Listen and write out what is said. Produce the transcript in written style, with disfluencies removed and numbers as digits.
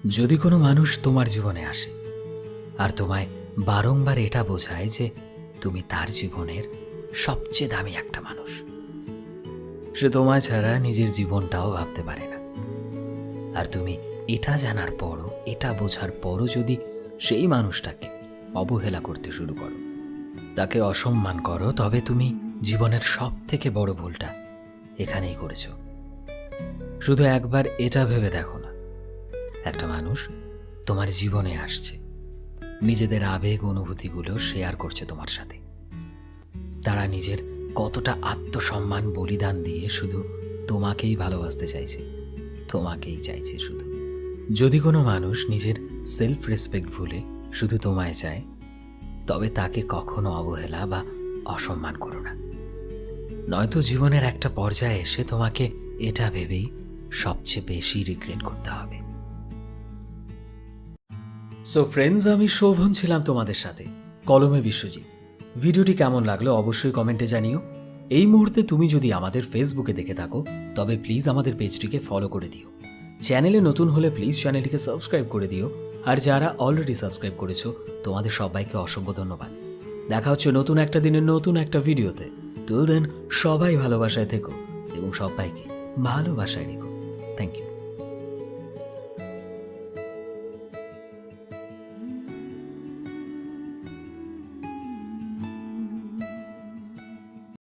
যদি কোনো মানুষ তোমার জীবনে আসে আর তোমায় বারংবার এটা বোঝায় যে তুমি তার জীবনের সবচেয়ে দামি একটা মানুষ, সে তোমায় ছাড়া নিজের জীবনটাও ভাবতে পারে না, আর তুমি এটা জানার পরও, এটা বোঝার পরও যদি সেই মানুষটাকে অবহেলা করতে শুরু করো, তাকে অসম্মান করো, তবে তুমি জীবনের সব থেকে বড় ভুলটা এখানেই করেছ। শুধু একবার এটা ভেবে দেখো না, একটা মানুষ তোমার জীবনে আসছে, নিজেদের আবেগ অনুভূতিগুলো শেয়ার করছে তোমার সাথে। তারা নিজের কতটা আত্মসম্মান বলিদান দিয়ে শুধু তোমাকেই ভালোবাসতে চাইছে, তোমাকেই চাইছে শুধু। যদি কোনো মানুষ নিজের সেলফ রেসপেক্ট ভুলে শুধু তোমায় চায়, তবে তাকে কখনো অবহেলা বা অসম্মান করো না, নয়তো জীবনের একটা পর্যায়ে এসে তোমাকে এটা ভেবেই সবচেয়ে বেশি রিগ্রেট করতে হবে। সো ফ্রেন্ডস, আমি শোভন ছিলাম তোমাদের সাথে, কলমে বিশ্বজিৎ। ভিডিওটি কেমন লাগলো অবশ্যই কমেন্টে জানিও। এই মুহূর্তে তুমি যদি আমাদের ফেসবুকে দেখে থাকো, তবে প্লিজ আমাদের পেজটিকে ফলো করে দিও। চ্যানেলে নতুন হলে প্লিজ চ্যানেলটিকে সাবস্ক্রাইব করে দিও, আর যারা অলরেডি সাবস্ক্রাইব করেছো তোমাদের সবাইকে অসংখ্য ধন্যবাদ। দেখা হচ্ছে নতুন একটা দিনের নতুন একটা ভিডিওতে। টিল দেন সবাই ভালোবাসায় থেকো এবং সবাইকে ভালোবাসায় রেখো। Thank you.